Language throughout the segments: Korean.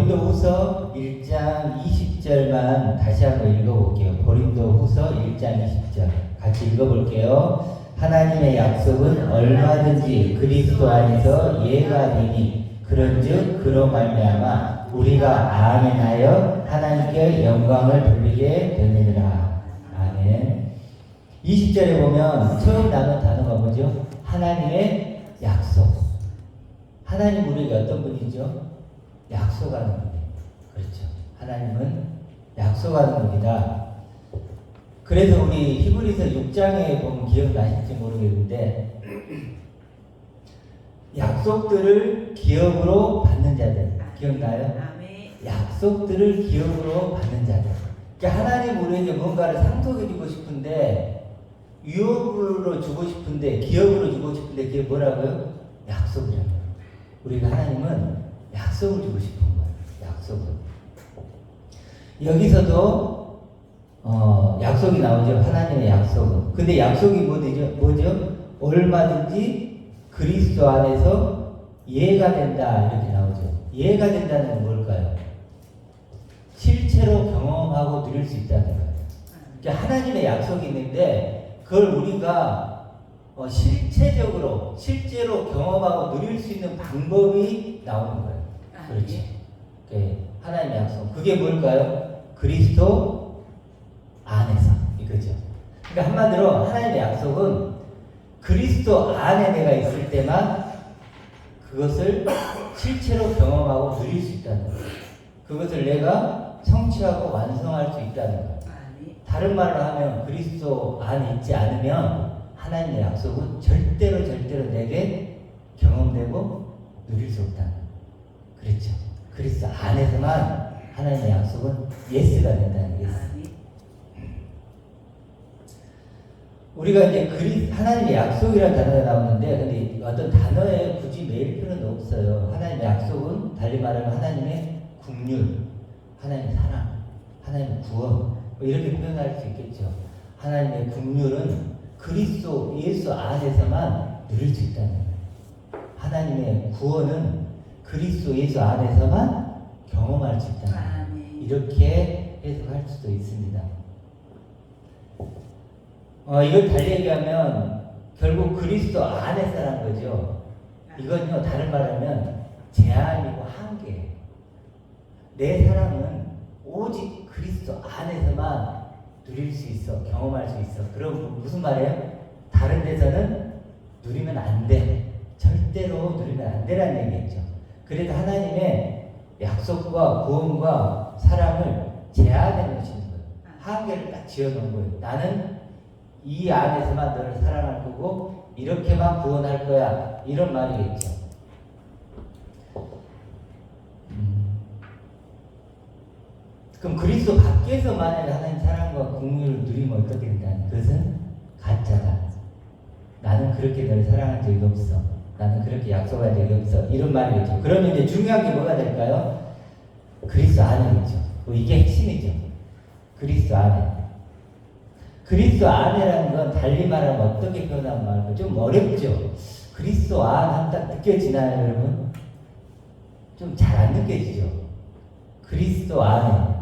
고린도후서 1장 20절만 다시 한번 읽어볼게요. 고린도후서 1장 20절 같이 읽어볼게요. 하나님의 약속은 얼마든지 그리스도 안에서 예가 되니 그런즉 그로 말미암아 우리가 아멘하여 하나님께 영광을 돌리게 되느니라. 아멘. 20절에 보면 처음 나눈 단어가 뭐죠? 하나님의 약속. 하나님 우리에게 어떤 분이죠? 약속하는 분이에요. 그렇죠. 하나님은 약속하는 분이다. 그래서 우리 히브리서 6장에 보면 기억나실지 모르겠는데 약속들을 기업으로 받는 자들 기억나요? 약속들을 기업으로 받는 자들. 그러니까 하나님 우리에게 뭔가를 상속해 주고 싶은데 유업으로 주고 싶은데 기업으로 주고 싶은데 그게 뭐라고요? 약속이라고요. 우리가 하나님은 약속을 주고 싶은 거예요. 약속을. 여기서도 약속이 나오죠. 하나님의 약속은. 근데 약속이 뭐죠? 얼마든지 그리스도 안에서 이해가 된다 이렇게 나오죠. 이해가 된다는 건 뭘까요? 실체로 경험하고 누릴 수 있다는 거예요. 그러니까 하나님의 약속이 있는데 그걸 우리가 실제로 경험하고 누릴 수 있는 방법이 나오는 거예요. 그렇죠. 하나님의 약속. 그게 뭘까요? 그리스도 안에서. 이거죠. 그러니까 한마디로 하나님의 약속은 그리스도 안에 내가 있을 때만 그것을 실체로 경험하고 누릴 수 있다는 거예요. 그것을 내가 성취하고 완성할 수 있다는 거예요. 다른 말로 하면 그리스도 안에 있지 않으면 하나님의 약속은 절대로 내게 경험되고 누릴 수 없다는 거예요. 그렇죠. 그리스도 안에서만 하나님의 약속은 예스가 된다는 게 예스. 우리가 이제 하나님의 약속이라는 단어가 나오는데 근데 어떤 단어에 굳이 매일 필요는 없어요. 하나님의 약속은 달리 말하면 하나님의 긍휼, 하나님의 사랑, 하나님의 구원 뭐 이렇게 표현할 수 있겠죠. 하나님의 긍휼은 그리스도 예수 안에서만 누릴 수 있다는 거예요. 하나님의 구원은 그리스도 예수 안에서만 경험할 수 있다는 거예요. 이렇게 해석할 수도 있습니다. 이걸 달리 얘기하면 결국 그리스도 안에서란 거죠. 이건요 다른 말하면 제한이고 한계예요. 내 사랑은 오직 그리스도 안에서만 누릴 수 있어, 경험할 수 있어. 그럼 무슨 말이에요? 다른 데서는 누리면 안 돼. 절대로 누리면 안 되라는 얘기겠죠. 그래도 하나님의 약속과 구원과 사랑을 제한해 놓으시는 거예요. 한계를 딱 지어놓은 거예요. 나는 이 안에서만 너를 사랑할 거고 이렇게만 구원할 거야. 이런 말이겠죠. 그럼 그리스도 밖에서 만약에 하나님 사랑과 긍휼을 누리면 어떻게 된다는 그것은 가짜다. 나는 그렇게 너를 사랑한 적이 없어. 나는 그렇게 약속한 적이 없어. 이런 말이겠죠. 그러면 이제 중요한 게 뭐가 될까요? 그리스도 안에겠죠. 이게 핵심이죠. 그리스도 안에. 그리스도 안에라는 건 달리 말하면 어떻게 표현하면 말까? 좀 어렵죠. 그리스도 안 하면 딱 느껴지나요, 여러분? 좀 잘 안 느껴지죠. 그리스도 안에.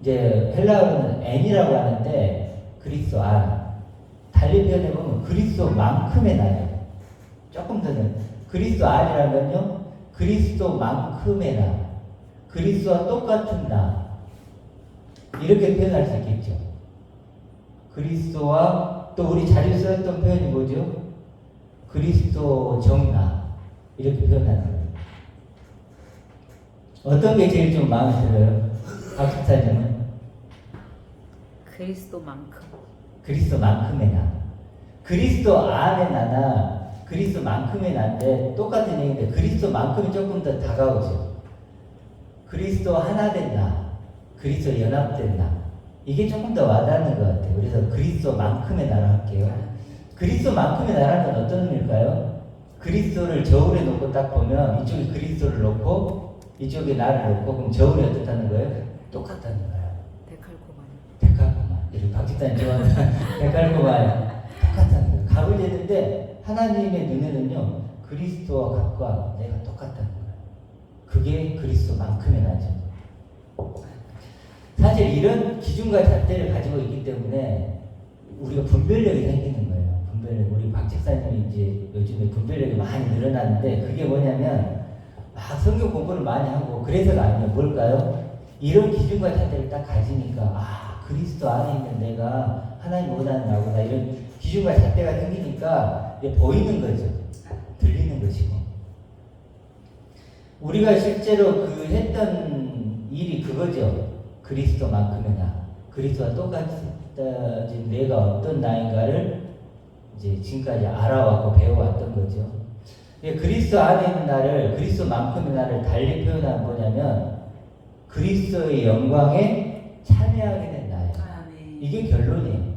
이제 헬라어로는 N이라고 하는데 그리스도 안. 달리 표현해보면 그리스도만큼의 나예요. 조금 더는 그리스도 안이라는 건요. 그리스도만큼의 나. 그리스도와 똑같은 나. 이렇게 표현할 수 있겠죠. 그리스도와 또 우리 자주 쓰였던 표현이 뭐죠? 그리스도 정나. 이렇게 표현하는 거예요. 어떤 게 제일 좀 마음에 들어요? 박집사님은? 그리스도만큼의 나. 그리스도 안에 나나 그리스도만큼의 나인데 똑같은 얘기인데 그리스도만큼이 조금 더 다가오죠. 그리스도 하나 된 나, 그리스도 연합된 나. 이게 조금 더 와닿는 것 같아요. 그래서 그리스도만큼의 나라 할게요. 그리스도만큼의 나라는 건 어떤 의미일까요? 그리스도를 저울에 놓고 딱 보면 이쪽에 그리스도를 놓고 이쪽에 나를 놓고 그럼 저울이 어떻다는 거예요? 똑같다는 거예요. 데칼코만. 이렇게 박집사님 좋아하는 데칼코만. 똑같다는 거예요. 값을 재는데 하나님의 눈에는요 그리스도와 값과 내가 똑같다는 거예요. 그게 그리스도만큼의 나죠. 사실 이런 기준과 잣대를 가지고 있기 때문에 우리가 분별력이 생기는 거예요. 분별력. 우리 박 집사님이 이제 요즘에 분별력이 많이 늘어났는데 그게 뭐냐면 막 성경 공부를 많이 하고 그래서가 아니에요. 뭘까요? 이런 기준과 잣대를 딱 가지니까 그리스도 안에 있는 내가 하나님 원하는 나보다 이런 기준과 잣대가 생기니까 이제 보이는 거죠. 들리는 것이고. 우리가 실제로 그 했던 일이 그거죠. 그리스도만큼의 나. 그리스도와 똑같은 내가 어떤 나인가를 이제 지금까지 알아왔고 배워왔던 거죠. 그리스도 안에 있는 나를, 그리스도만큼의 나를 달리 표현하면 뭐냐면 그리스도의 영광에 참여하게 된 나예요. 이게 결론이에요.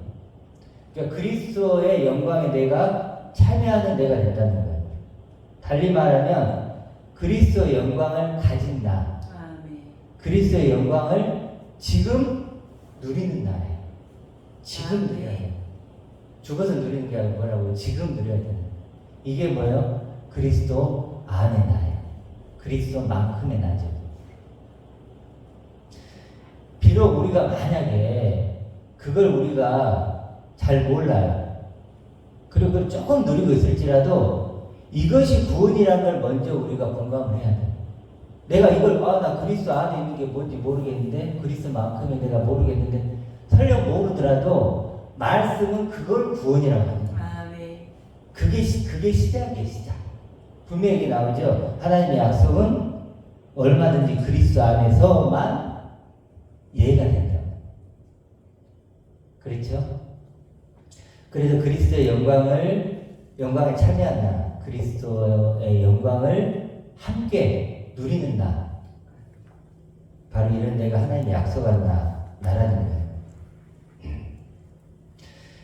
그러니까 그리스도의 영광에 내가 참여하는 내가 됐다는 거예요. 달리 말하면 그리스도의 영광을 가진 나. 그리스도의 영광을 지금 누리는 나예요. 지금 누려야 돼요. 죽어서 누리는 게 아니라 뭐라고요? 지금 누려야 돼요. 이게 뭐예요? 그리스도 안의 나예요. 그리스도만큼의 나죠. 비록 우리가 만약에 그걸 우리가 잘 몰라요. 그리고 그걸 조금 누리고 있을지라도 이것이 구원이라는 걸 먼저 우리가 공감을 해야 돼요. 내가 이걸 나 그리스도 안에 있는 게 뭔지 모르겠는데 그리스도만큼의 내가 모르겠는데 설령 모르더라도 말씀은 그걸 구원이라고 합니다. 그게 시작이에요. 시작. 분명히 나오죠. 하나님의 약속은 얼마든지 그리스도 안에서만 이해가 된다. 그렇죠? 그래서 그리스도의 영광에 참여한다. 그리스도의 영광을 함께 누리는 나. 바로 이런 내가 하나님의 약속한 나라는 거예요.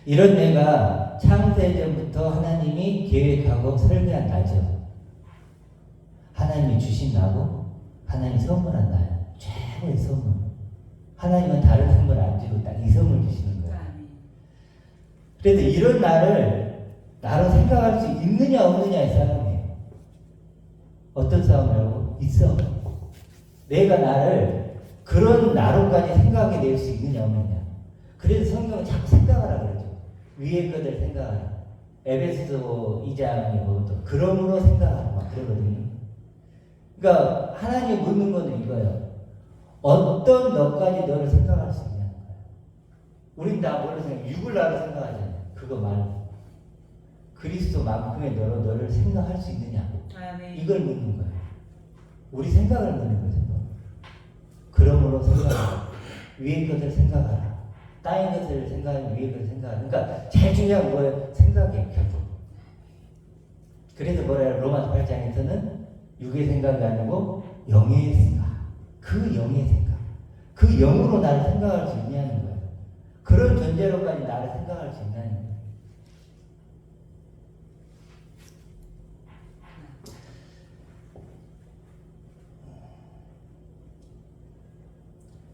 이런 내가 창세전부터 하나님이 계획하고 설계한 나죠. 하나님이 주신 나고 하나님이 선물한 나예요. 최고의 선물. 하나님은 다른 선물 안 주고 딱 이 선물 주시는 거예요. 그래서 이런 나를 나로 생각할 수 있느냐 없느냐의 싸움이에요. 어떤 싸움이라고? 있어. 내가 나를 그런 나로까지 생각하게 될 수 있느냐 없느냐. 그래서 성경은 자꾸 생각하라 그러죠. 위의 것들 생각하라. 에베소 2장에 보면 또 그러므로 생각하라 막 그러거든요. 그러니까 하나님이 묻는 거는 이거예요. 어떤 너까지 너를 생각할 수 있냐는 거예요. 우린 다 뭘로 생각해? 육을 나로 생각하잖아요. 그거 말고 그리스도만큼의 너를 생각할 수 있느냐? 이걸 묻는 거예요. 우리 생각을 묻는 거죠. 그러므로 생각하라. 위의 것을 생각하라. 땅의 것을 생각하면 위의 것을 생각하라. 그러니까 제일 중요한 뭐예요? 생각이에요. 결국. 그래서 뭐래요? 로마서 8장에서는 육의 생각이 아니고 영의 생각. 그 영의 생각. 그 영으로 나를 생각할 수 있냐는 거예요. 그런 존재로까지 나를 생각할 수 있냐는 거예요.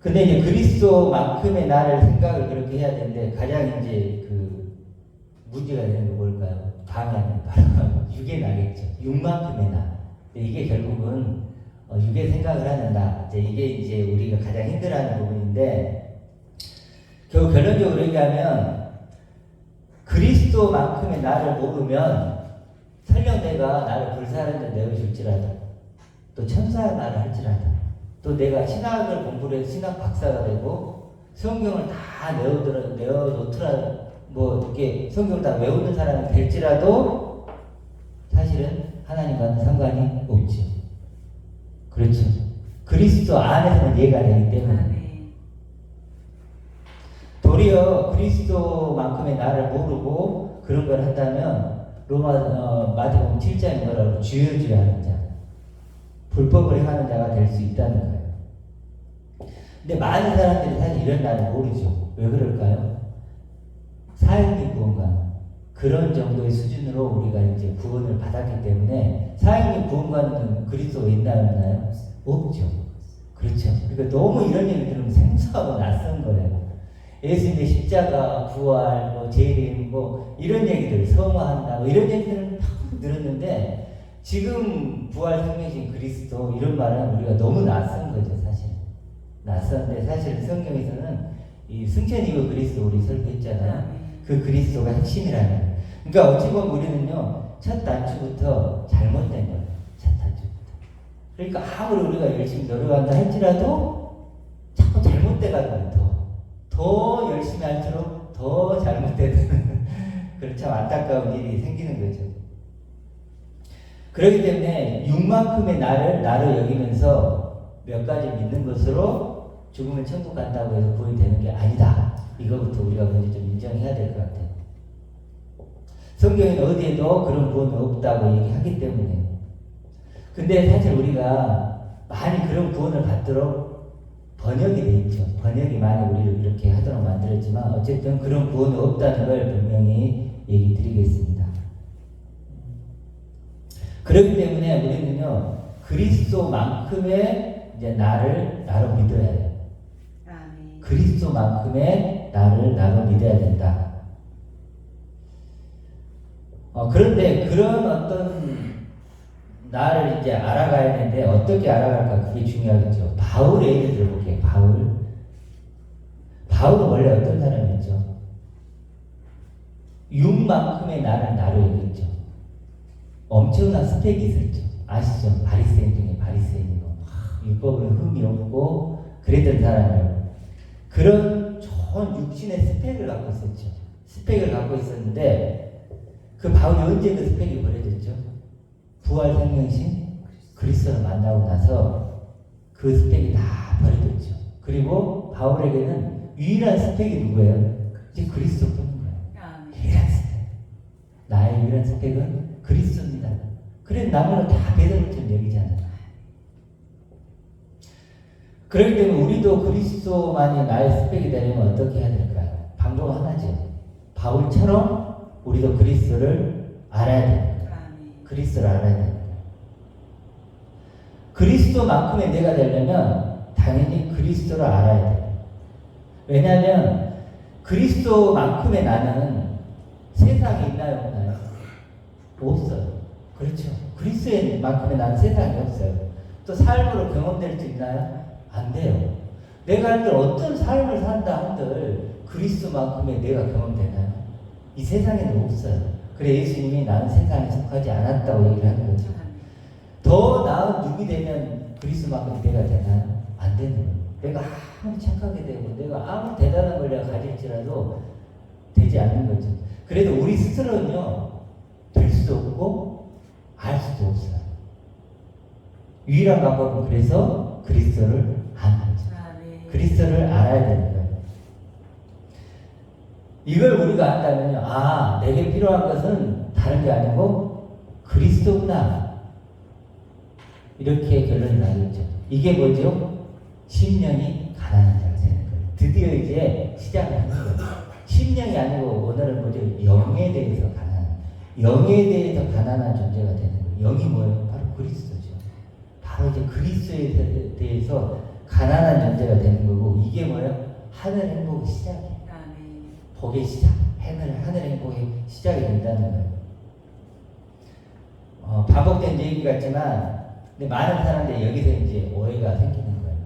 근데 이제 그리스도만큼의 나를 생각을 그렇게 해야 되는데 가장 이제 그 문제가 되는 게 뭘까요? 방해하는 바로 육의 나겠죠. 육만큼의 나. 이게 결국은 육의 생각을 하는 나. 이게 이제 우리가 가장 힘들어하는 부분인데 결국 결론적으로 얘기하면 그리스도만큼의 나를 모르면 설령 내가 나를 불사르는 데 내어줄지라도 또 천사의 말을 할지라도 또 내가 신학을 공부를 해서 신학 박사가 되고 성경을 다 내어놓더라 뭐 이렇게 성경을 다 외우는 사람이 될지라도 사실은 하나님과는 상관이 없죠. 그렇죠. 그리스도 안에서는 이해가 되기 때문에 도리어 그리스도만큼의 나를 모르고 그런 걸 한다면 마태복음 7장에 뭐라고 주여 주여 하는 자 불법을 행하는 자가 될 수 있다는 거예요. 근데 많은 사람들이 사실 이런 나를 모르죠. 왜 그럴까요? 사형리 구원관 그런 정도의 수준으로 우리가 이제 구원을 받았기 때문에 사형리 구원관은 그리스도가 있나요? 없나요? 없죠. 그렇죠. 그러니까 너무 이런 얘기 들으면 생소하고 낯선 거예요. 예수님의 십자가, 부활, 재림, 이런 얘기들, 성화한다, 이런 얘기들은 막 들었는데, 지금 부활 생명이신 그리스도 이런 말은 우리가 너무 낯선 거죠, 사실. 낯선데 사실 성경에서는 이 승천 이후 그리스도 우리 설교했잖아요. 그 그리스도가 핵심이라는 거예요. 그러니까 어찌 보면 우리는요, 첫 단추부터 잘못된 거예요. 첫 단추부터. 그러니까 아무리 우리가 열심히 노력한다 할지라도 자꾸 잘못돼가지고 더 열심히 할수록 더 잘못되는 그런 참 안타까운 일이 생기는 거죠. 그렇기 때문에 육만큼의 나를 나로 여기면서 몇 가지 믿는 것으로 죽으면 천국 간다고 해서 구원이 되는 게 아니다. 이거부터 우리가 먼저 좀 인정해야 될 것 같아요. 성경에는 어디에도 그런 구원은 없다고 얘기하기 때문에. 근데 사실 우리가 많이 그런 구원을 받도록 번역이 돼 있죠. 번역이 많이 우리를 이렇게 하도록 만들었지만 어쨌든 그런 구원은 없다는 걸 분명히 얘기 드리겠습니다. 그렇기 때문에 우리는요, 그리스도만큼의 이제 나를 나로 믿어야 돼요. 그리스도만큼의 나를 나로 믿어야 된다. 그런데 그런 어떤 나를 이제 알아가야 되는데 어떻게 알아갈까 그게 중요하겠죠. 바울의 예를 들어볼게요. 바울은 원래 어떤 사람이었죠? 육만큼의 나를 나로 여겼죠. 엄청난 스펙이 있었죠. 아시죠? 바리새인 중에 바리새인이고 율법에 흠이 없고 그랬던 사람이에요. 그런 좋은 육신의 스펙을 갖고 있었죠. 스펙을 갖고 있었는데 그 바울이 언제 그 스펙이 버려졌죠? 부활 생명신 그리스도를 만나고 나서 그 스펙이 다 버려졌죠. 그리고 바울에게는 유일한 스펙이 누구예요? 이제 그리스도뿐인 거예요. 유일한 스펙. 나의 유일한 스펙은 그리스도입니다. 그래서 나무는 다 배설물처럼 여기잖아요. 그렇기 때문에 우리도 그리스도만이 나의 스펙이 되려면 어떻게 해야 될까요? 방법 하나죠. 바울처럼 우리도 그리스도를 알아야 됩니다. 그리스도를 알아야 됩니다. 그리스도만큼의 내가 되려면 당연히 그리스도를 알아야 돼요. 왜냐하면 그리스도만큼의 나는 세상에 있나요, 없나요? 없어요. 그렇죠. 그리스도만큼의 나는 세상에 없어요. 또 삶으로 경험될 수 있나요? 안 돼요. 내가 한들 어떤 삶을 산다 한들 그리스도만큼의 내가 경험되나요? 이 세상에는 없어요. 그래 예수님이 나는 세상에 속하지 않았다고 얘기를 하는 거죠. 더 나은 육이 되면 그리스도만큼 내가 되나요? 안 되는 거예요. 내가 아무리 착하게 되고 내가 아무리 대단한 걸 내가 가질지라도 되지 않는 거죠. 그래도 우리 스스로는요 될 수도 없고 알 수도 없어요. 유일한 방법은 그래서 그리스도를 아는 거죠. 그리스도를 알아야 되는 거예요. 이걸 우리가 안다면요, 내게 필요한 것은 다른 게 아니고 그리스도구나. 이렇게 결론이 나겠죠. 이게 뭐죠? 심령이 가난한 자가 되는 거예요. 드디어 이제 시작을 하는 거예요. 심령이 아니고 오늘은 뭐죠? 영에 대해서 영에 대해서 가난한 존재가 되는 거예요. 영이 뭐예요? 바로 그리스도죠. 바로 이제 그리스도에 대해서 가난한 존재가 되는 거고, 이게 뭐예요? 하늘 행복의 시작이에요. 복의 시작, 하늘 행복의 시작이 된다는 거예요. 반복된 얘기 같지만, 근데 많은 사람들이 여기서 이제 오해가 생기는 거예요.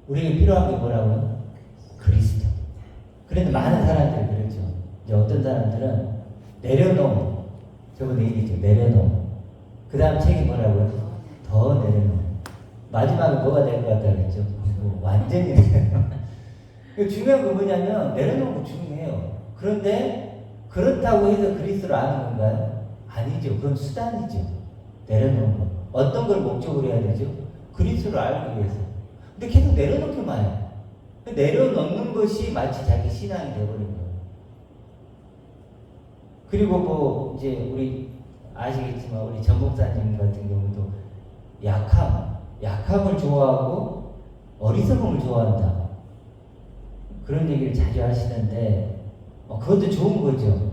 우리에게 필요한 게 뭐라고요? 그리스도. 그런데 많은 사람들이 그러죠. 이제 어떤 사람들은 내려놓음, 저번에 얘기했죠. 내려놓음. 그 다음 책이 뭐라고요? 더 내려놓음. 마지막에 뭐가 될 것 같다 그랬죠? 완전히 내려놓음. 중요한 건 뭐냐면 내려놓은 거 중요해요. 그런데 그렇다고 해서 그리스도를 아는 건가요? 아니죠. 그건 수단이죠. 내려놓은 거. 어떤 걸 목적으로 해야 되죠? 그리스도를 알기 위해서. 근데 계속 내려놓기만 해요. 내려놓는 것이 마치 자기 신앙이 되어버린 거예요. 그리고 뭐 이제 우리 아시겠지만 우리 전 목사님 같은 경우도 약함을 좋아하고 어리석음을 좋아한다. 그런 얘기를 자주 하시는데 그것도 좋은 거죠.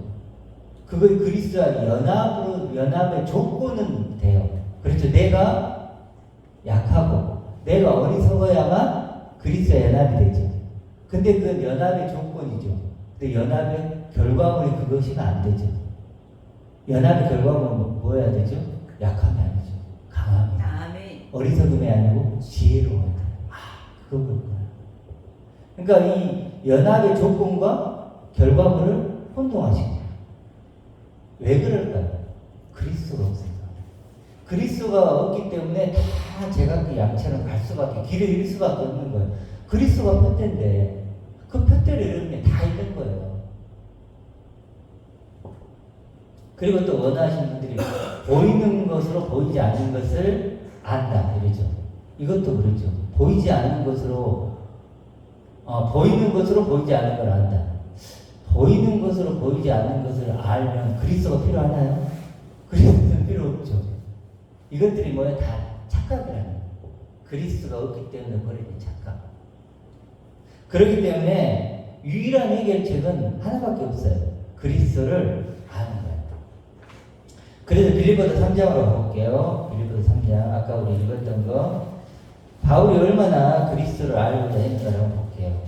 그거 그리스도와 연합의 조건은 돼요. 그렇죠. 내가 약하고 내가 어리석어야만 그리스도와 연합이 되죠. 근데 그 연합의 조건이죠. 근데 연합의 결과물이 그것이면 안 되죠. 연합의 결과물은 뭐여야 되죠? 약하면 안 되죠. 어리석음이 아니고 지혜로워야 돼. 그거구나. 그러니까 이 연합의 조건과 결과물을 혼동하신 거예요. 왜 그럴까요? 그리스도가 없으니까. 그리스도가 없기 때문에 다 제각기 양처럼 갈 수밖에, 길을 잃을 수밖에 없는 거예요. 그리스도가 표대인데 그 표대를 잃으면 다 잃는 거예요. 그리고 또 원하시는 분들이 보이는 것으로 보이지 않는 것을 안다 이러죠. 이것도 그렇죠. 보이지 않는 것으로 보이는 것으로 보이지 않는 걸 안다. 보이는 것으로 보이지 않는 것을 알면 그리스도가 필요하나요? 그리스도는 필요 없죠. 이것들이 뭐예요? 다 착각이라는 거예요. 그리스도가 없기 때문에 버리는 착각. 그렇기 때문에 유일한 해결책은 하나밖에 없어요. 그리스도를 아는 거예요. 그래서 빌립보서 3장으로 볼게요. 빌립보서 3장 아까 우리 읽었던 거 바울이 얼마나 그리스도를 알고자 했는가를 한번 볼게요.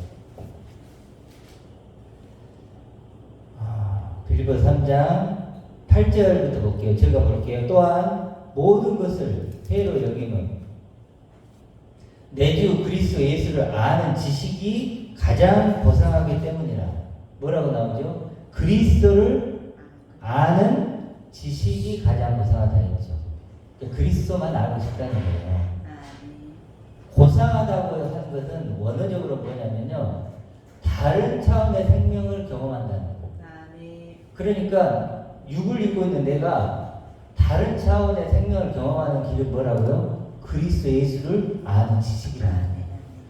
빌립보서 3장 8절부터 볼게요. 제가 볼게요. 또한 모든 것을 해로 여김은 내 주 그리스도 예수를 아는 지식이 가장 고상하기 때문이라. 뭐라고 나오죠? 그리스도를 아는 지식이 가장 고상하다 했죠. 그리스도만 알고 싶다는 거예요. 고상하다고 하는 것은 원어적으로 뭐냐면요, 다른 차원의 생명을 경험한다는 거예요. 그러니까 육을 입고 있는 내가 다른 차원의 생명을 경험하는 길은 뭐라고요? 그리스도 예수를 아는 지식이라는 거예요.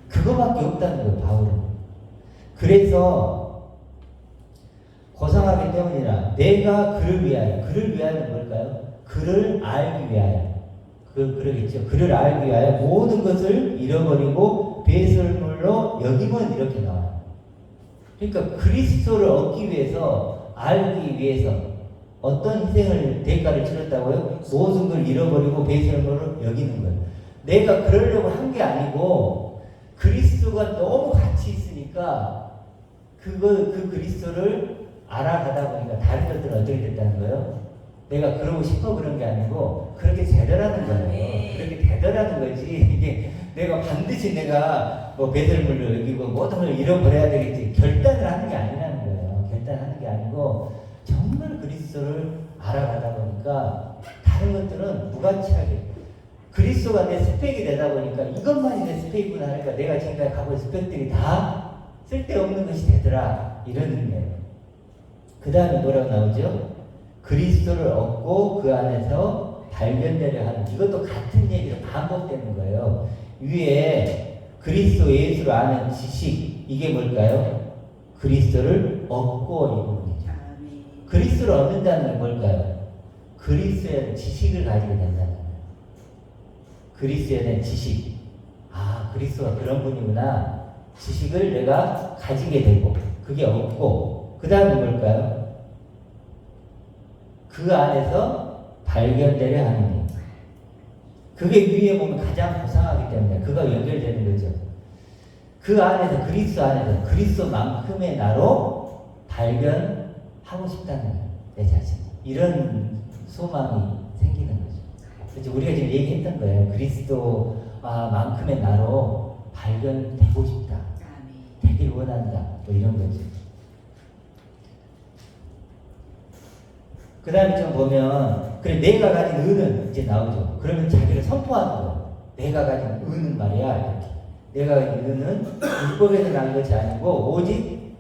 그거밖에 없다는 거예요, 바울은. 그래서 고상하기 때문이라 내가 그를 위하여, 그를 위하여는 뭘까요? 그를 알기 위하여. 그러겠죠. 그를 알기 위하여 모든 것을 잃어버리고 배설물로 여김은 이렇게 나와요. 그러니까 그리스도를 얻기 위해서, 알기 위해서 어떤 희생을, 대가를 치렀다고요? 모든 걸 잃어버리고 배설물을 여기는 거예요. 내가 그러려고 한 게 아니고 그리스도가 너무 같이 있으니까 그 그리스도를 알아가다 보니까 다른 것들은 어떻게 됐다는 거예요? 내가 그러고 싶어 그런 게 아니고 그렇게 되더라는 거예요. 그렇게 되더라는 거지. 이게 내가 반드시 내가 뭐 배설물을 여기고 모든 걸 잃어버려야 되겠지. 결단을 하는 게 아니라는 거예요. 결단하는 게 아니고 정말 그리스도를 알아가다 보니까 다른 것들은 무가치하게 그리스도가 내 스펙이 되다 보니까 이것만이 내 스펙이구나 하니까 내가 지금까지 가고 있는 스펙들이 다 쓸데없는 것이 되더라. 이런 의미예요. 그 다음에 뭐라고 나오죠? 그리스도를 얻고 그 안에서 발견되려 하는, 이것도 같은 얘기로 반복되는 거예요. 위에 그리스도 예수를 아는 지식, 이게 뭘까요? 그리스도를 얻고 이 부분이죠. 그리스도를 얻는다는 건 뭘까요? 그리스도에 대한 지식을 가지게 된다는 거예요. 그리스도에 대한 지식. 그리스도가 그런 분이구나. 지식을 내가 가지게 되고 그게 얻고 그 다음에 뭘까요? 그 안에서 발견되려 하는 일. 그게 위에 보면 가장 고상하기 때문에 그가 연결되는 거죠. 그 안에서, 그리스도 안에서 그리스도만큼의 나로 발견하고 싶다는 거예요. 내 자신. 이런 소망이 생기는 거죠. 그렇죠? 우리가 지금 얘기했던 거예요. 그리스도만큼의 나로 발견되고 싶다. 되길 원한다. 뭐 이런 거죠. 그 다음에 좀 보면, 그래, 내가 가진 의는 이제 나오죠. 그러면 자기를 선포하는 거예요. 내가 가진 의는 말이야. 이렇게. 내가 가진 의는 율법에서 난 것이 아니고, 오직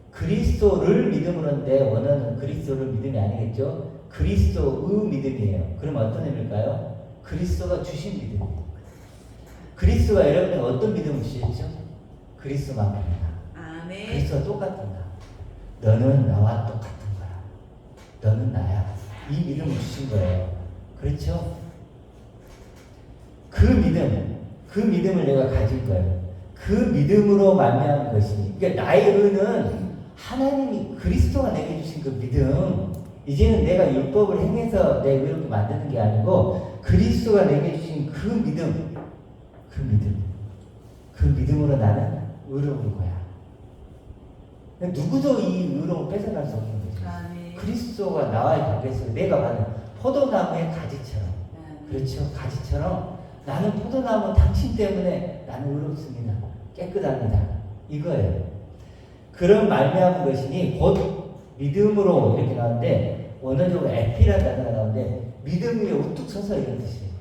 그리스도를 믿음으로인데, 원어는 그리스도를 믿음이 아니겠죠? 그리스도의 믿음이에요. 그럼 어떤 의미일까요? 그리스도가 주신 믿음이에요. 그리스도가 여러분에게 어떤 믿음을 주셨죠? 그리스도만큼이다. 아멘. 그리스도와 똑같은다. 너는 나와 똑같은 거야. 너는 나야. 이 믿음을 주신 거예요. 그렇죠? 그 믿음을 내가 가질 거예요. 그 믿음으로 말미암은 것이. 그러니까 나의 의는 하나님이, 그리스도가 내게 주신 그 믿음. 이제는 내가 율법을 행해서 내 의롭게 만드는 게 아니고 그리스도가 내게 주신 그 믿음. 그 믿음으로 나는 의로운 거야. 누구도 이 의로움을 뺏어갈 수 없는 거죠. 그리스도가 나와의 관계 속에 내가 받은 포도나무의 가지처럼, 그렇죠? 가지처럼 나는 포도나무 당신 때문에 나는 의롭습니다. 깨끗합니다. 이거예요. 그런 말미암은 것이니 곧 믿음으로 이렇게 나오는데 원어적으로 에피라는 단어가 나오는데 믿음 위에 우뚝 서서 이런 뜻이에요.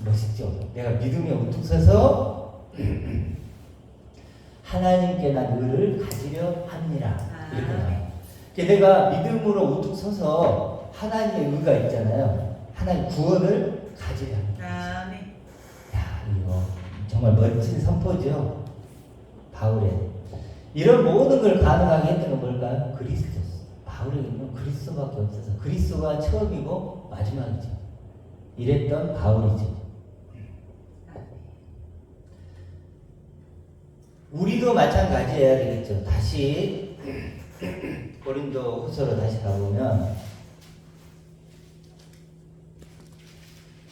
멋있죠? 내가 믿음 위에 우뚝 서서 하나님께 난 의를 가지려 합니다. 이렇게 나와요. 내가 믿음으로 우뚝 서서 하나님의 의가 있잖아요. 하나님 구원을 가지려 합니다. 야, 이거 정말 멋진 선포죠. 바울의 이런 모든 걸 가능하게 했던 건 뭘까요? 그리스도. 바울에게는 그리스도밖에 없어서 그리스도가 처음이고 마지막이죠. 이랬던 바울이죠. 우리도 마찬가지여야 되겠죠. 다시 고린도 후서로 다시 가보면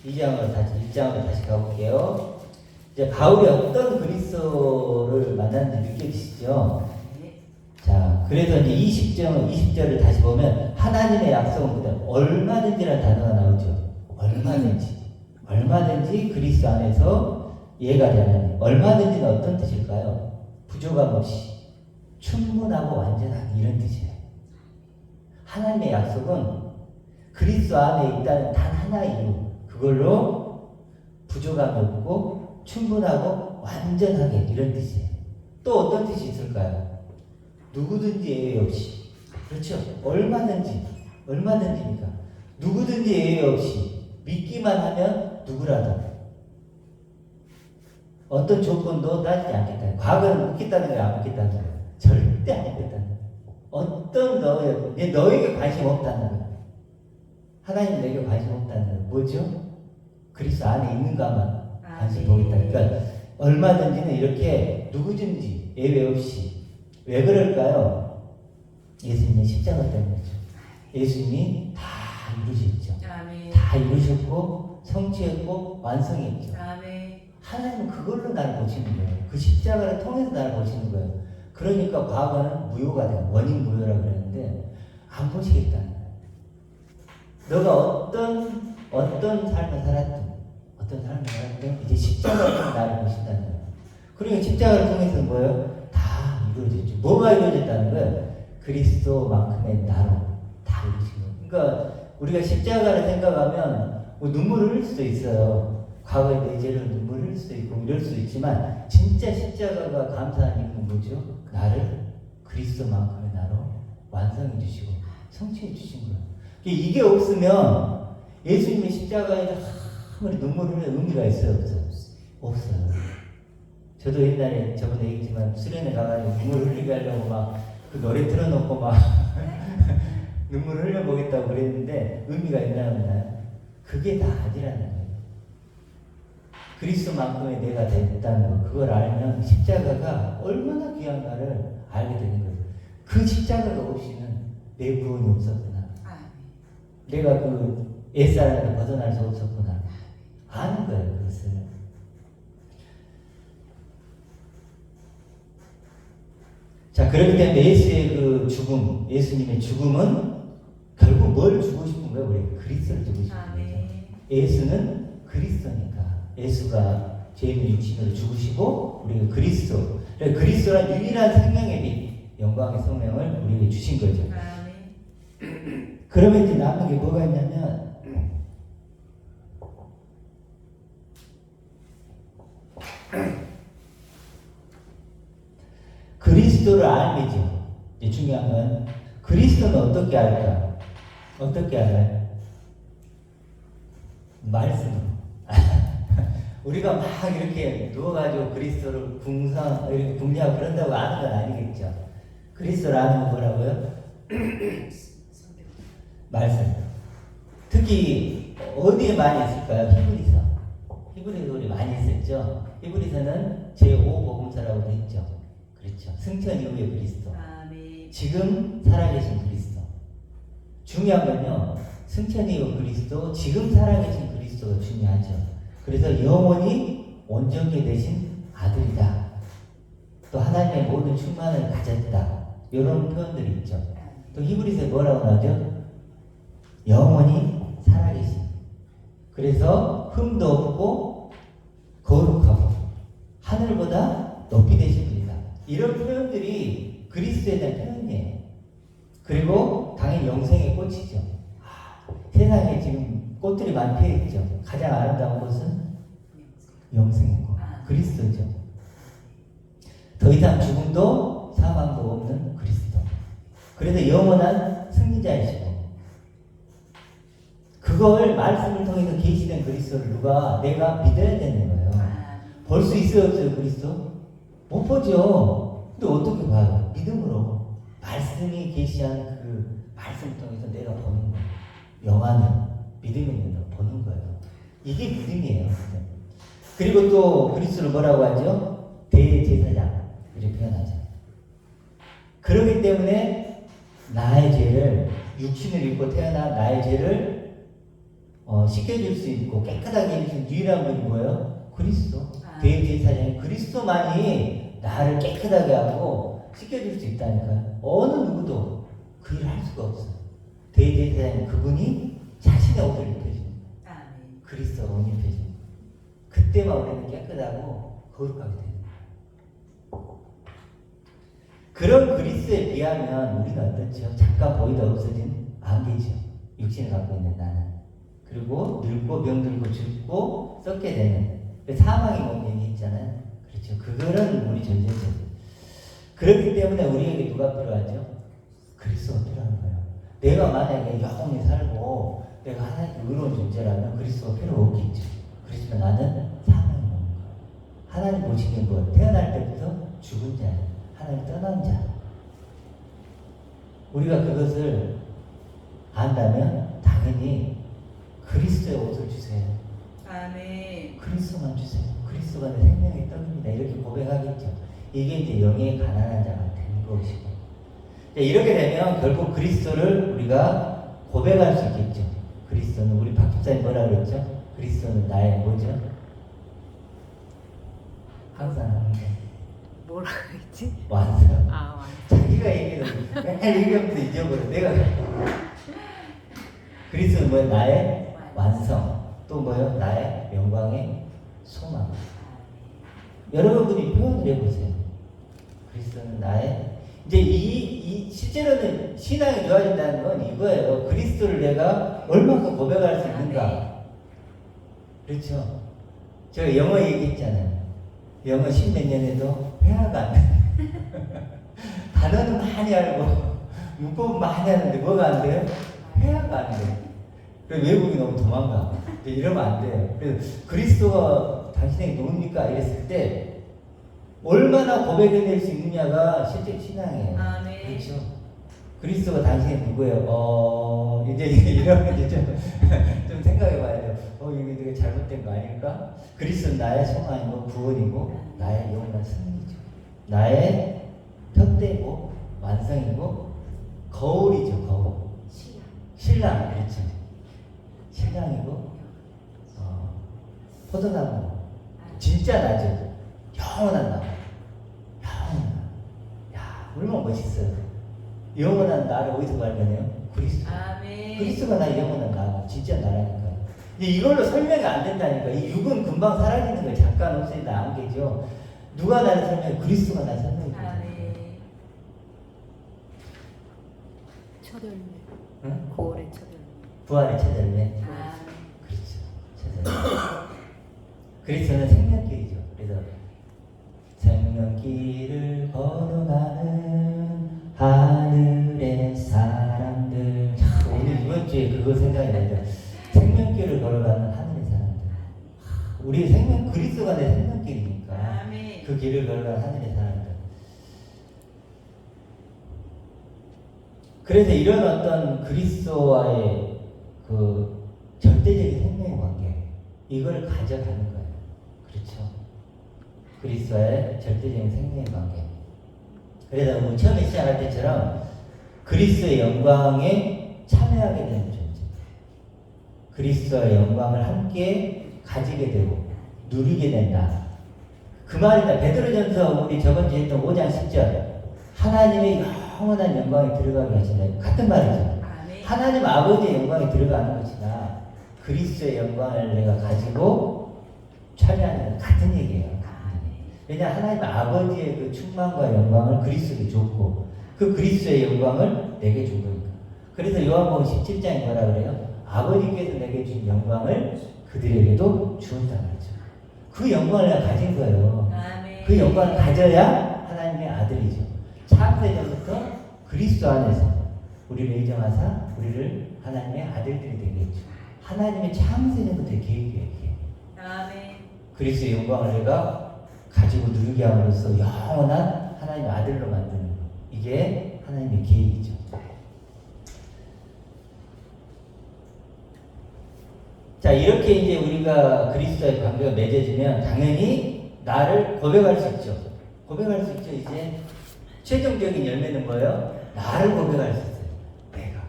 1장으로 다시 가볼게요. 이제 바울이 어떤 그리스도를 만났는지 느껴지시죠? 자, 그래서 이제 20절을 다시 보면 하나님의 약속은 그대로 얼마든지라는 단어가 나오죠. 얼마든지 그리스도 안에서 이해가 되는 얼마든지는 어떤 뜻일까요? 부족함 없이 충분하고 완전한 이런 뜻이에요. 하나님의 약속은 그리스도 안에 있다는 단 하나의 이유 그걸로 부족함이 없고 충분하고 완전하게 이런 뜻이에요. 또 어떤 뜻이 있을까요? 누구든지 예외 없이 그렇죠. 얼마든지니까 누구든지 예외 없이 믿기만 하면 누구라도 어떤 조건도 따지지 않겠다. 과거는 묻겠다는 거야, 안 묻겠다는 거야. 절대 안 묻겠다는 거야. 어떤 너에게 관심 없다는 거야. 하나님 내게 관심 없다는 거야. 뭐죠? 그리스도 안에 있는가만 관심 보겠다. 그러니까 얼마든지는 이렇게 누구든지 예외 없이 왜 그럴까요? 예수님의 십자가 때문이죠. 예수님이 다 이루셨죠. 다 이루셨고 성취했고 완성했죠. 하나님은 그걸로 나를 보시는 거예요. 그 십자가를 통해서 나를 보시는 거예요. 그러니까 과거는 무효가 돼요. 원인 무효라고 그랬는데 안 보시겠다는 거예요. 너가 어떤 삶을 살았든 이제 십자가를 통해 나를 보신다는 거예요. 그러니까 십자가를 통해서 뭐예요? 다 이루어졌죠. 뭐가 이루어졌다는 거예요? 그리스도만큼의 나로 다 이루어진 거예요. 그러니까 우리가 십자가를 생각하면 뭐 눈물을 흘릴 수도 있어요. 과거의 내 죄를 눈물 흘릴 수도 있고 이럴 수도 있지만 진짜 십자가가 감사한 이유는 뭐죠? 나를 그리스도만큼의 나로 완성해 주시고 성취해 주신 거예요. 이게 없으면 예수님의 십자가에 아무리 눈물 흘릴 의미가 있어요? 없어요. 저도 옛날에 저번에 얘기했지만 수련회 가가지고 눈물 흘리게 하려고 막 그 노래 틀어놓고 막 눈물 흘려보겠다고 그랬는데 의미가 있나 없나요? 그게 다 아니라는 거예요. 그리스도만큼의 내가 됐다는 거 그걸 알면 십자가가 얼마나 귀한가를 알게 되는 거예요. 그 십자가가 없이는 내 구원이 없었구나. 내가 그 옛사람에서 벗어날 수 없었구나. 아는 거예요. 그것을. 자, 그렇기 때문에 예수의 그 죽음, 예수님의 죽음은 결국 뭘 주고 싶은 거예요? 우리 그리스도를 주고 싶은 거죠. 예수는 그리스도니까. 예수가 죄인의 육신으로 죽으시고 우리가 그리스도란 유일한 생명의 빛, 영광의 성명을 우리에게 주신 거죠. 그러면 이제 남은 게 뭐가 있냐면 그리스도를 알면이죠. 이제 중요한 건 그리스도는 어떻게 알까? 어떻게 알아요? 말씀으로. 우리가 막 이렇게 누워가지고 그리스도를 이렇게 궁리하고 그런다고 아는 건 아니겠죠. 그리스도를 아는 건 뭐라고요? 말씀. 특히 어디에 많이 있을까요? 히브리서 우리 많이 있었죠. 히브리서는 제5복음서라고 했죠. 그렇죠. 승천 이후의 그리스도. 지금 살아계신 그리스도. 중요한 건요. 승천 이후 그리스도, 지금 살아계신 그리스도가 중요하죠. 그래서 영원히 온전히 되신 아들이다. 또 하나님의 모든 충만을 가졌다. 이런 표현들이 있죠. 또 히브리서에 뭐라고 나오죠? 영원히 살아계신. 그래서 흠도 없고 거룩하고 하늘보다 높이 되신 분이다. 이런 표현들이 그리스도에 대한 표현이에요. 그리고 당연히 영생의 꽃이죠. 세상에 지금 꽃들이 많이 피어있죠. 가장 아름다운 꽃은 영생의 꽃, 그리스도죠. 더 이상 죽음도 사망도 없는 그리스도. 그래서 영원한 승리자이시고, 그걸 말씀을 통해서 계시된 그리스도를 내가 믿어야 되는 거예요. 볼 수 있어요, 없어요, 그리스도? 못 보죠. 근데 어떻게 봐요? 믿음으로. 말씀이 계시한 그 말씀을 통해서 내가 보는 거예요. 영화는 믿음의 눈으로 보는 거예요. 이게 믿음이에요. 그리고 또 그리스도를 뭐라고 하죠? 대제사장 이렇게 표현하죠. 그렇기 때문에 나의 죄를, 육신을 입고 태어난 나의 죄를 씻겨줄 수 있고 깨끗하게 해주신 유일한 분이 뭐예요? 그리스도. 대제사장이 그리스도만이 나를 깨끗하게 하고 씻겨줄 수 있다니까요. 어느 누구도 그 일을 할 수가 없어요. 대제사장은 그분이 자신의 옷을 입혀줍니다. 그리스도가 옷 입혀줍니다. 그때만 우리는 깨끗하고 거룩하게 됩니다. 그런 그리스도에 비하면 우리는 어떻죠? 잠깐 보이다 없어진 안개죠. 육신을 갖고 있는 나는. 그리고 늙고 병들고 죽고 썩게 되는 사망의 몸이 있잖아요. 그렇죠. 그거는 우리 존재죠. 그렇기 때문에 우리에게 누가 필요하죠? 그리스도가 필요한 거예요. 내가 만약에 영원히 살고 내가 하나님의 의로운 존재라면 그리스도가 필요 없겠죠. 그렇지만 나는 사망의 몸인 거예요. 하나님 보시기엔 뭐 태어날 때부터 죽은 자예요. 하나님 떠난 자. 우리가 그것을 안다면 당연히 그리스도의 옷을 주세요. 아멘. 그리스도만 주세요. 그리스도가 내 생명의 떡입니다. 이렇게 고백하겠죠. 이게 이제 영의 가난한 자가 되는 것이고. 이렇게 되면 결국 그리스도를 우리가 고백할 수 있겠죠. 그리스도는, 우리 박 집사님 뭐라 그랬죠? 그리스도는 나의 뭐죠? 항상 하는 거. 뭐라 그랬지? 완성. 완성. 자기가 얘기해도 맨날 얘기하면서 잊어버려. 내가 그리스도는 뭐야? 나의 완성. 또 뭐요? 나의 영광의 소망. 여러분들이 표현을 해보세요. 그리스도는 나의, 이제 이 실제로는 신앙이 좋아진다는 건 이거예요. 그리스도를 내가 얼마큼 고백할 수 있는가. 그렇죠. 제가 영어 얘기했잖아요. 영어 10몇 년에도 회화가 안 돼. 단어는 많이 알고 문법은 많이 하는데 뭐가 안 돼요? 회화가 안 돼요. 그래서 외국이 너무 도망가. 이러면 안 돼요. 그래서 그리스도가 당신에게 누굽니까? 이랬을 때 얼마나 고백해낼 수 있느냐가 실제 신앙이에요. 네. 그렇죠. 그리스도가 당신이 누구예요? 이제 이러면 이제 좀 생각해봐야 돼요. 이게 되게 잘못된 거 아닐까? 그리스도는 나의 소망이고 구원이고 나의 영원한 승리죠. 나의 푯대고 완성이고 거울이죠. 거울. 신랑. 그렇죠. 신랑이고 포도나무. 진짜 나죠. 영원한 나무. 영원한. 야, 얼마나 멋있어요. 영원한 나를 어디서 발견해요? 그리스도. 아멘. 그리스도가 나의 영원한 나, 진짜 나라니까요. 이걸로 설명이 안 된다니까. 이 육은 금방 사라지는 거예요. 잠깐 없어진다 안개죠. 누가 나를 설명해? 그리스도가 나를 설명해. 아멘. 첫 열매. 응? 9월의 첫 열매. 부활의 첫 열매. 그렇죠. 첫 열매. 그리스도는 생명길이죠. 그래서 생명길을 걸어가는 하늘의 사람들. 오늘 이번 주에 그거 생각이 나죠. 생명길을 걸어가는 하늘의 사람들. 우리 그리스도가 내 생명길이니까 아멘. 그 길을 걸어가는 하늘의 사람들. 그래서 이런 어떤 그리스도와의 그 절대적인 생명의 관계, 이걸 가져가는 거예요. 그렇죠. 그리스도와의 절대적인 생명의 관계. 그래서 우리 처음에 시작할 때처럼 그리스도의 영광에 참여하게 되는 존재. 그리스도의 영광을 함께 가지게 되고 누리게 된다. 그 말이다. 베드로전서 우리 저번 주에 했던 5장 10절. 하나님의 영원한 영광에 들어가게 하신다. 같은 말이죠. 아멘. 하나님 아버지의 영광에 들어가는 것이나 그리스도의 영광을 내가 가지고 참여하는 같은 얘기예요. 아멘. 왜냐 하나님 아버지의 그 충만과 영광을 그리스도에게 줬고 그 그리스도의 영광을 내게 준 거니까. 그래서 요한복음 17장에 뭐라 그래요? 아버지께서 내게 준 영광을 그들에게도 주었다 그랬죠. 그 영광을 내가 가진 거예요. 아멘. 그 영광을 가져야 하나님의 아들이죠. 창세전부터 그리스도 안에서 우리를 인정하사 우리를 하나님의 아들들이 되겠죠. 하나님의 창세전부터의 계획이에요. 아멘. 그리스도의 영광을 내가 가지고 누리게 함으로써 영원한 하나님의 아들로 만드는 것. 이게 하나님의 계획이죠. 자, 이렇게 이제 우리가 그리스도의 관계가 맺어지면 당연히 나를 고백할 수 있죠. 고백할 수 있죠. 이제 최종적인 열매는 뭐예요? 나를 고백할 수 있어요. 내가.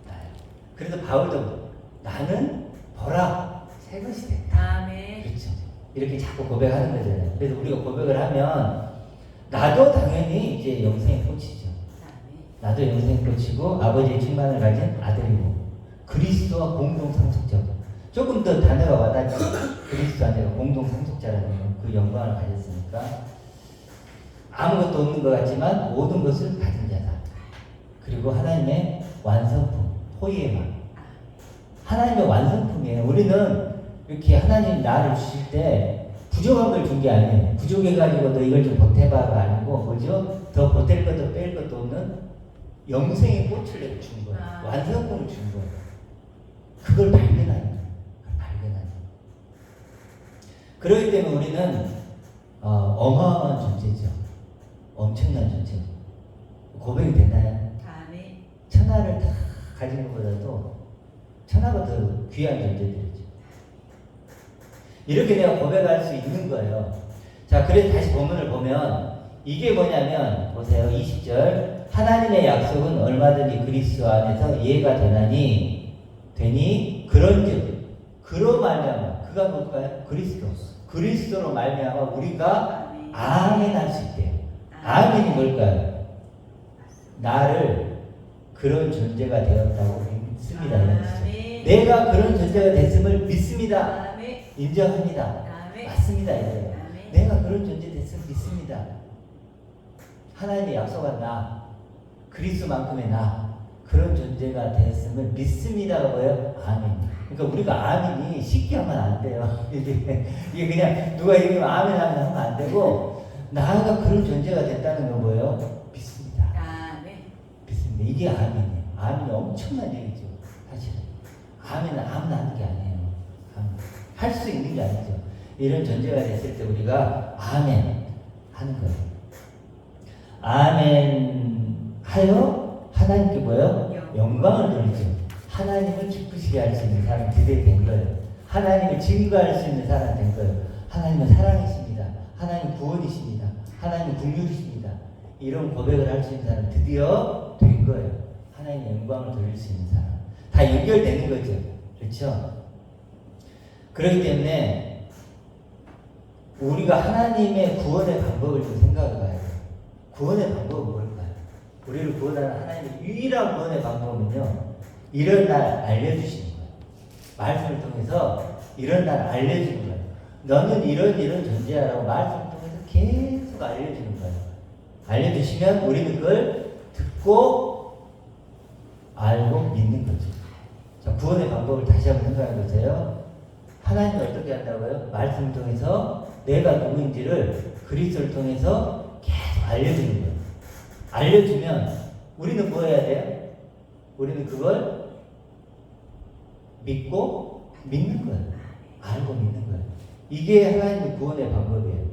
나요. 그래서 바울도 나는 보라 새 것이 됐다. 아멘. 그렇죠. 이렇게 자꾸 고백하는 거잖아요. 그래서 우리가 고백을 하면 나도 당연히 이제 영생의 꽃이죠. 아멘. 나도 영생의 꽃이고 아버지의 충만을 가진 아들이고 그리스도와 공동 상속자고. 조금 더 단어가 와닿죠. 그리스도 안에가 공동 상속자라는 그 영광을 가졌으니까 아무것도 없는 것 같지만 모든 것을 가진 자다. 그리고 하나님의 완성품, 호의의 막. 하나님의 완성품이에요. 우리는 이렇게 하나님 나를 주실 때 부족한 걸 준 게 아니에요. 부족해가지고 너 이걸 좀 보태봐가 아니고 뭐죠? 더 보탤 것도 뺄 것도 없는 영생의 꽃을 내가 준 거예요. 완성품을 준 거예요. 그걸 발견하는 거예요. 그렇기 때문에 우리는 어마어마한 존재죠. 엄청난 존재죠. 고백이 되나요? 아멘. 천하를 다 가진 것보다도 천하가 더 귀한 존재들이죠. 이렇게 내가 고백할 수 있는 거예요. 자, 그래서 다시 본문을 보면 이게 뭐냐면 보세요. 20절 하나님의 약속은 얼마든지 그리스도 안에서 이해가 되니 그런즉 그로 말미암아 그가 뭘까요? 그리스도로 말미암아 우리가 아멘 할 수 있대요. 아멘이 뭘까요? 나를 그런 존재가 되었다고 믿습니다. 이런 뜻이죠. 내가 그런 존재가 됐음을 믿습니다. 아멘. 인정합니다. 아멘. 맞습니다. 이거예요. 아멘. 내가 그런 존재 됐음을 믿습니다. 하나님의 약속한 나, 그리스도만큼의 나, 그런 존재가 됐음을 믿습니다가 뭐예요? 아멘. 그러니까 우리가 아멘이 쉽게 하면 안 돼요. 이게 그냥 누가 얘기하면 아멘 하면 안 되고 나가 그런 존재가 됐다는 건 뭐예요? 믿습니다. 아멘. 믿습니다. 이게 아멘이에요. 아멘이 엄청난 얘기죠. 사실은. 아멘은 아무나 하는 게 아니에요. 할 수 있는 게 아니죠. 이런 존재가 됐을 때 우리가 아멘 하는 거예요. 아멘 하여 하나님께 뭐예요? 영광을 돌리죠. 하나님을 기쁘시게 할 수 있는 사람 드디어 된 거예요. 하나님을 증거할 수 있는 사람 된 거예요. 하나님은 사랑이십니다. 하나님 구원이십니다. 하나님 국률이십니다. 이런 고백을 할 수 있는 사람 드디어 된 거예요. 하나님의 영광을 돌릴 수 있는 사람. 다 연결되는 거죠. 그렇죠? 그렇기 때문에 우리가 하나님의 구원의 방법을 좀 생각해 봐야 돼요. 구원의 방법은 뭘까요? 우리를 구원하는 하나님의 유일한 구원의 방법은요. 이런 날 알려주시는 거예요. 말씀을 통해서 이런 날 알려주는 거예요. 너는 이런 존재야라고 말씀을 통해서 계속 알려주는 거예요. 알려주시면 우리는 그걸 듣고 알고 믿는 거죠. 자, 구원의 방법을 다시 한번 생각해 보세요. 하나님이 어떻게 한다고요? 말씀을 통해서 내가 누구인지를 그리스도를 통해서 계속 알려주는 거예요. 알려주면 우리는 뭐 해야 돼요? 우리는 그걸 믿고 믿는 거예요. 알고 믿는 거예요. 이게 하나님의 구원의 방법이에요.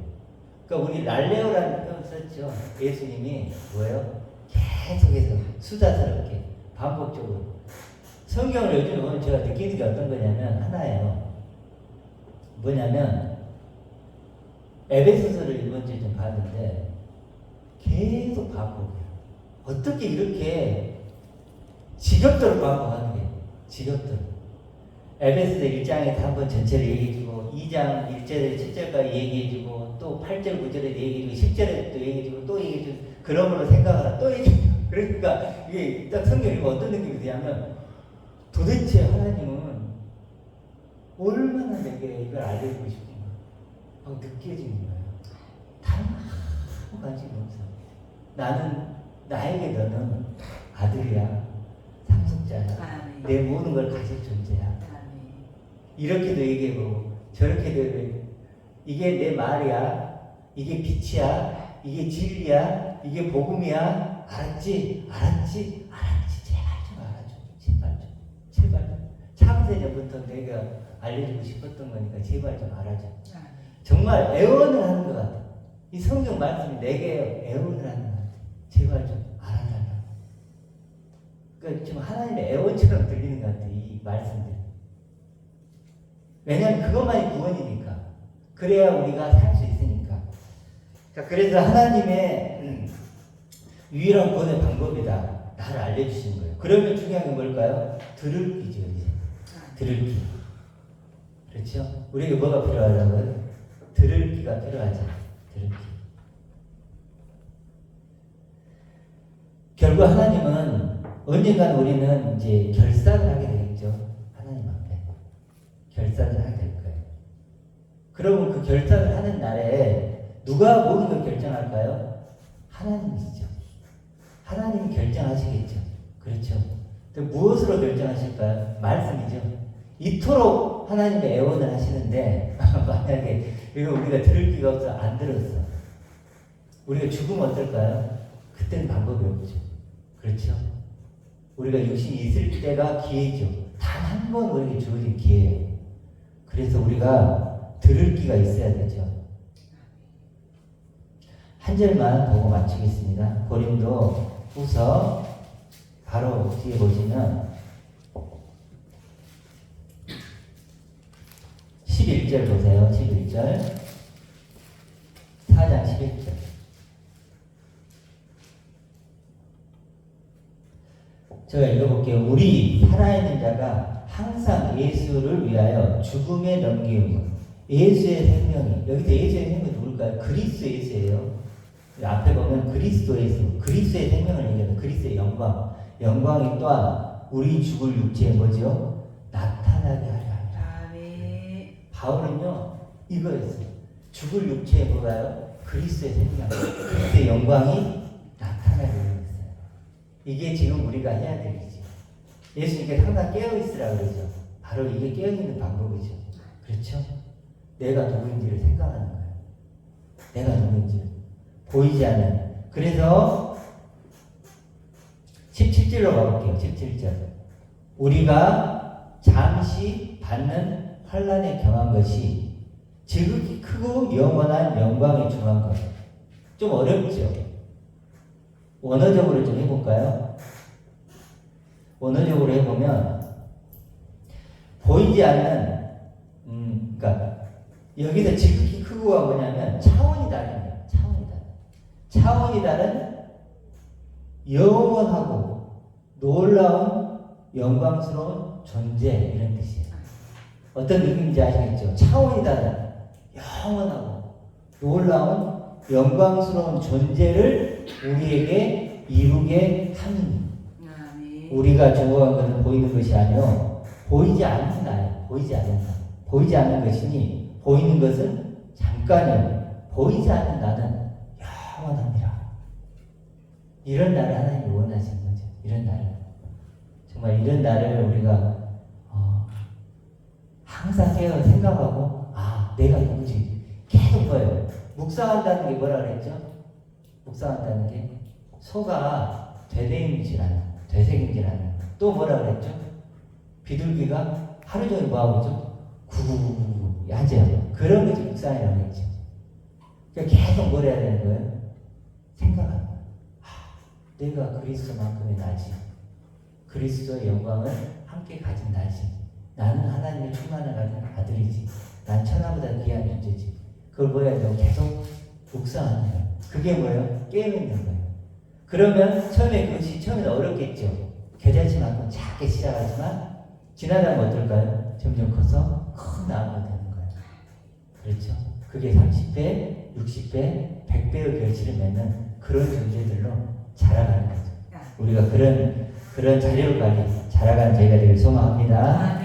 그러니까 우리 랄레오라는 표현을 썼죠. 예수님이 뭐예요? 계속해서 수다스럽게 반복적으로 성경을 요즘에 보면 제가 느끼는 게 어떤 거냐면 하나예요. 뭐냐면 에베소서를 이번 주에 좀 봤는데 계속 반복해요. 어떻게 이렇게 지겹도록 반복하는 게 지겹도록. 에베소서 1장에서 한번 전체를 얘기해주고 2장 1절에서 7절까지 얘기해주고 또 8절 9절에 얘기해주고 10절에 또 얘기해주고 또 얘기해주고 그러므로 생각하라 또 얘기해주고 그러니까 이게 딱 성경 읽고 어떤 느낌이 드냐면 도대체 하나님은 얼마나 내게 이걸 알려주고 싶은 거야. 느껴지는 거예요. 다른 아무 관심이 없어. 나에게 너는 아들이야, 상속자야, 아멘. 내 모든 걸 가질 존재야. 아멘. 이렇게도 얘기해보고 저렇게도 얘기해. 이게 내 말이야, 이게 빛이야, 이게 진리야, 이게 복음이야. 알았지? 알았지? 알았지? 제발 좀 알아줘. 제발 좀. 제발 좀. 창세전부터 내가 알려주고 싶었던 거니까 제발 좀 알아줘. 아멘. 정말 애원을 하는 것 같아. 이 성경 말씀이 내게 애원을 하는 것 같아. 제발 좀 알아달라. 그러니까 좀 하나님의 애원처럼 들리는 것 같아. 이 말씀들. 왜냐하면 그것만이 구원이니까. 그래야 우리가 살 수 있으니까. 자, 그래서 하나님의 유일한 구원의 방법이다. 나를 알려주시는 거예요. 그러면 중요한 게 뭘까요? 들을 귀죠. 이제. 들을 귀. 그렇죠? 우리에게 뭐가 필요하다고요? 들을 귀가 필요하죠. 들을 귀. 결국 하나님은 언젠가는 우리는 이제 결산을 하게 되겠죠. 하나님 앞에. 결산을 하게 될 거예요. 그러면 그 결산을 하는 날에 누가 모든 걸 결정할까요? 하나님이시죠. 하나님이 결정하시겠죠. 그렇죠. 무엇으로 결정하실까요? 말씀이죠. 이토록 하나님의 애원을 하시는데 만약에 이거 우리가 들을 기가 없어 안 들었어. 우리가 죽으면 어떨까요? 그때는 방법이 없죠. 그렇죠. 우리가 육신이 있을 때가 기회죠. 단 한 번 우리에게 주어진 기회예요. 그래서 우리가 들을 기가 있어야 되죠. 한 절만 보고 마치겠습니다. 고린도 후서 바로 뒤에 보시면 11절 보세요. 11절 4장 11절 제가 읽어볼게요. 우리 살아있는 자가 항상 예수를 위하여 죽음에 넘기우며 예수의 생명이 여기서 예수의 생명이 누굴까요? 그리스도 예수예요. 앞에 보면 그리스도 예수 그리스도의 생명을 얘기해요. 그리스도의 영광이 또한 우리 죽을 육체에 뭐죠? 나타나게 하려 합니다. 아멘. 바울은요 이거였어요. 죽을 육체에 뭐가요? 그리스도의 생명 그리스도의 영광이 나타나게 했어요. 이게 지금 우리가 해야 될 일이죠. 예수님께서 항상 깨어있으라 그러죠. 바로 이게 깨어있는 방법이죠. 그렇죠? 내가 누구인지를 생각하는 거예요. 내가 누구인지 보이지 않는. 그래서 17절로 가볼게요. 17절 우리가 잠시 받는 환난에 경한 것이 지극히 크고 영원한 영광에 중한 것. 좀 어렵죠? 원어적으로 좀 해볼까요? 원어적으로 해보면 보이지 않는 그러니까 여기서 지극히 크고가 뭐냐면 차원이 다릅니다. 차원이 다른 영원하고 놀라운 영광스러운 존재 이런 뜻이에요. 어떤 느낌인지 아시겠죠? 차원이 다른 영원하고 놀라운 영광스러운 존재를 우리에게 이루게 하는 아멘. 우리가 죽어간 것은 보이는 것이 아니요 보이지 않는 나예요. 보이지 않는 나. 보이지 않는 것이니 보이는 것은 잠깐이요 보이지 않는 나는 영원합니다. 이런 날을 하나님이 원하시는 거죠. 이런 날을 정말 이런 날을 우리가 항상 깨어 생각하고 내가 누구지 계속 뭐예요. 묵상한다는 게 뭐라 그랬죠? 묵상한다는 게 소가 되새김질하는 또 뭐라 그랬죠? 비둘기가 하루 종일 뭐하고 있죠? 구구구구 야죠. 그런 것이 묵상이라고 했죠. 그러니까 계속 뭘 해야 되는 거예요? 생각하는 거예요. 내가 그리스도만큼의 나지. 그리스도의 영광을 함께 가진 나지. 나는 하나님의 충만을 가진 아들이지. 난 천하보다 귀한 존재지. 그걸 뭐 해야 돼요? 계속 묵상하는 거예요. 그게 뭐예요? 깨어있는 거예요. 그러면 처음에는 어렵겠죠. 겨자씨만큼 작게 시작하지만 지나가면 어떨까요? 점점 커서 큰 나무가 되는 거예요. 그렇죠? 그게 30배, 60배, 100배의 결실을 맺는 그런 존재들로 자라가는 거죠. 우리가 그런 자녀를 가지고 자라가는 저희가 되길 소망합니다.